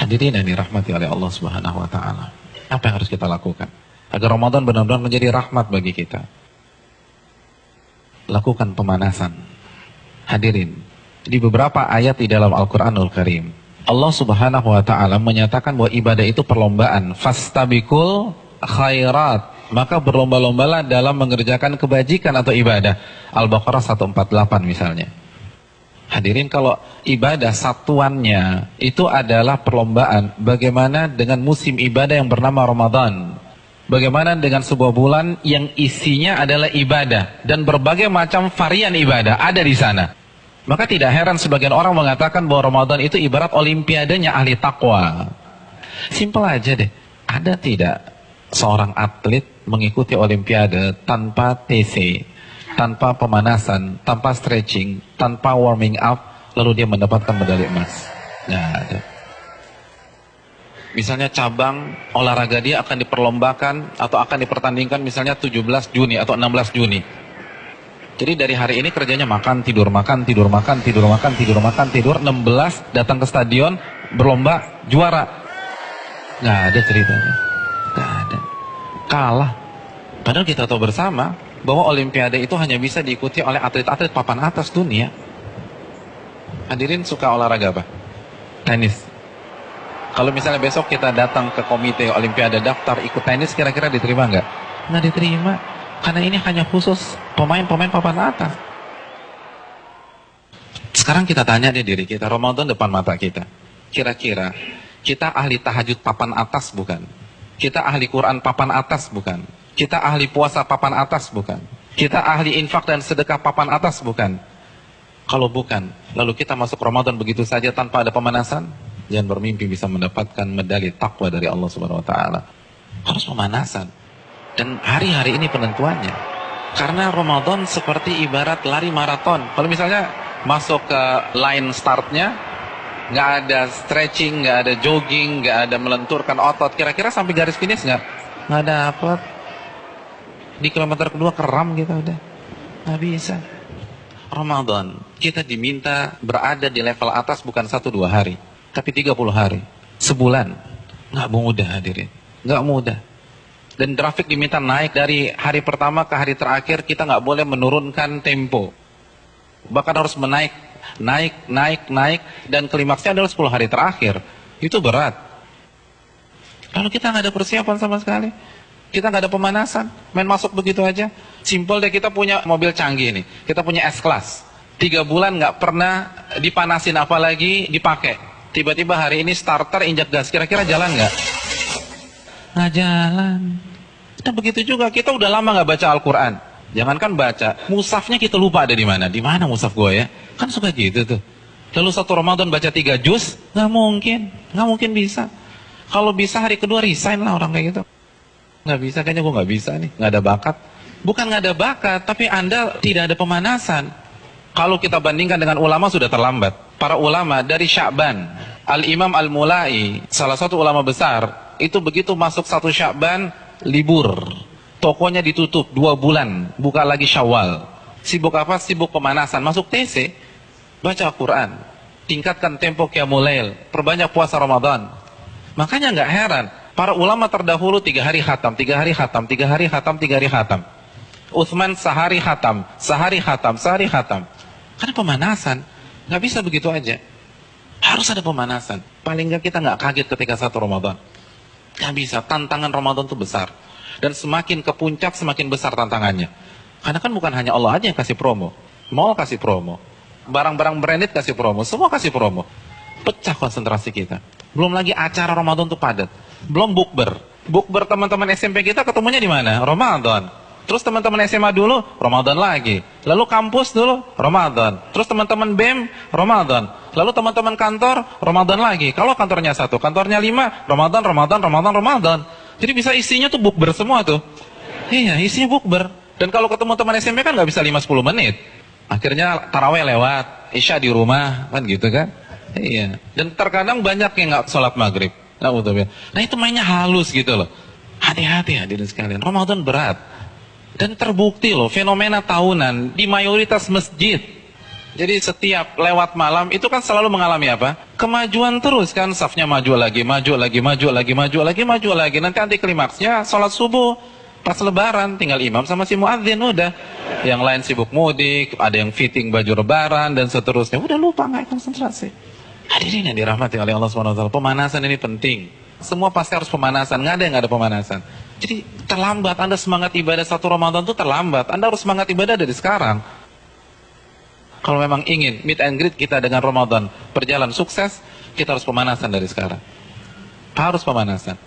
Hadirin yang dirahmati oleh Allah Subhanahu wa taala. Apa yang harus kita lakukan agar Ramadan benar-benar menjadi rahmat bagi kita? Lakukan pemanasan. Hadirin, di beberapa ayat di dalam Al-Qur'anul Karim, Allah Subhanahu wa taala menyatakan bahwa ibadah itu perlombaan. Fastabiqul khairat, maka berlomba-lombalah dalam mengerjakan kebajikan atau ibadah. Al-Baqarah 148 misalnya. Hadirin, kalau ibadah satuannya itu adalah perlombaan, bagaimana dengan musim ibadah yang bernama Ramadan? Bagaimana dengan sebuah bulan yang isinya adalah ibadah dan berbagai macam varian ibadah ada di sana? Maka tidak heran sebagian orang mengatakan bahwa Ramadan itu ibarat olimpiadenya ahli takwa. Simpel aja deh. Ada tidak seorang atlet mengikuti olimpiade tanpa TC, tanpa pemanasan, tanpa stretching, tanpa warming up, lalu dia mendapatkan medali emas? Nggak ada. Misalnya cabang olahraga dia akan diperlombakan atau akan dipertandingkan misalnya 17 Juni atau 16 Juni. Jadi dari hari ini kerjanya makan, tidur, makan, tidur, makan, tidur, makan, tidur, makan, tidur. 16 datang ke stadion, berlomba, juara. Nggak ada ceritanya. Nggak ada. Kalah. Padahal kita tahu bersama bahwa olimpiade itu hanya bisa diikuti oleh atlet-atlet papan atas dunia. Hadirin suka olahraga apa? Tenis. Kalau misalnya besok kita datang ke komite olimpiade daftar ikut tenis, kira-kira diterima nggak? Nggak diterima. Karena ini hanya khusus pemain-pemain papan atas. Sekarang kita tanya deh diri kita, Ramadan depan mata kita. Kira-kira kita ahli tahajud papan atas bukan? Kita ahli Quran papan atas bukan? Kita ahli puasa papan atas bukan? Kita ahli infak dan sedekah papan atas bukan? Kalau bukan, lalu kita masuk Ramadan begitu saja tanpa ada pemanasan? Jangan bermimpi bisa mendapatkan medali takwa dari Allah Subhanahu wa taala. Harus pemanasan. Dan hari-hari ini penentuannya. Karena Ramadan seperti ibarat lari maraton. Kalau misalnya masuk ke line startnya, nggak ada stretching, nggak ada jogging, nggak ada melenturkan otot, kira-kira sampai garis finish nggak dapet. Di kilometer kedua keram kita udah. Nggak bisa. Ramadan, kita diminta berada di level atas bukan 1-2 hari, tapi 30 hari, sebulan. Nggak mudah hadirin, nggak mudah. Dan grafik diminta naik dari hari pertama ke hari terakhir, kita nggak boleh menurunkan tempo. Bahkan harus naik, dan klimaksnya adalah 10 hari terakhir. Itu berat. Lalu kita nggak ada persiapan sama sekali. Kita nggak ada pemanasan, main masuk begitu aja. Simpel deh, kita punya mobil canggih nih, kita punya S-Class. 3 bulan nggak pernah dipanasin apalagi dipakai. Tiba-tiba hari ini starter injak gas, kira-kira jalan nggak? Nggak jalan. Dan begitu juga kita udah lama nggak baca Al-Quran. Jangankan baca, mushafnya kita lupa ada di mana. Di mana mushaf gue ya? Kan suka gitu tuh. Lalu satu Ramadan baca 3 juz, nggak mungkin bisa. Kalau bisa hari kedua resign lah orang kayak gitu. Nggak bisa, kayaknya gue nggak bisa nih, nggak ada bakat. Bukan nggak ada bakat, tapi Anda tidak ada pemanasan. Kalau kita bandingkan dengan ulama sudah terlambat. Para ulama dari Sya'ban, Al-Imam Al-Mulai, salah satu ulama besar, itu begitu masuk 1 Sya'ban, libur. Tokonya ditutup 2 bulan, buka lagi Syawal. Sibuk apa? Sibuk pemanasan. Masuk TC, baca Quran, tingkatkan tempo Qiyamul Lail, perbanyak puasa Ramadan. Makanya nggak heran, para ulama terdahulu 3 hari khatam, 3 hari khatam, 3 hari khatam, 3 hari khatam. Utsman sehari khatam, sehari khatam, sehari khatam. Karena pemanasan, nggak bisa begitu aja. Harus ada pemanasan. Paling nggak kita nggak kaget ketika 1 Ramadan. Nggak bisa, tantangan Ramadan itu besar. Dan semakin ke puncak, semakin besar tantangannya. Karena kan bukan hanya Allah aja yang kasih promo. Mall kasih promo. Barang-barang branded kasih promo. Semua kasih promo. Pecah konsentrasi kita. Belum lagi acara Ramadan itu padat. Belum bukber. Bukber teman-teman SMP kita ketemunya di mana? Ramadan. Terus teman-teman SMA dulu, Ramadan lagi. Lalu kampus dulu, Ramadan. Terus teman-teman BEM, Ramadan. Lalu teman-teman kantor, Ramadan lagi. Kalau kantornya 1, kantornya 5, Ramadan. Jadi bisa isinya tuh bukber semua tuh. Iya, isinya bukber. Dan kalau ketemu teman SMP kan nggak bisa 5-10 menit. Akhirnya taraweh lewat, Isya di rumah, kan gitu kan. Iya. Dan terkadang banyak yang nggak sholat maghrib. Nah itu mainnya halus gitu loh. Hati-hati hadirin sekalian, Ramadan berat. Dan terbukti loh, fenomena tahunan di mayoritas masjid. Jadi setiap lewat malam itu kan selalu mengalami apa? Kemajuan terus kan, safnya maju lagi, maju lagi, maju lagi, maju lagi, maju lagi. Nanti anti klimaksnya sholat subuh pas lebaran, tinggal imam sama si muadzin udah. Yang lain sibuk mudik, ada yang fitting baju lebaran dan seterusnya. Udah lupa, nggak konsentrasi. Hadirin yang dirahmati oleh Allah SWT, pemanasan ini penting. Semua pasti harus pemanasan, nggak ada yang nggak ada pemanasan. Jadi terlambat, Anda semangat ibadah satu Ramadan itu terlambat. Anda harus semangat ibadah dari sekarang. Kalau memang ingin meet and greet kita dengan Ramadan berjalan sukses, kita harus pemanasan dari sekarang. Harus pemanasan.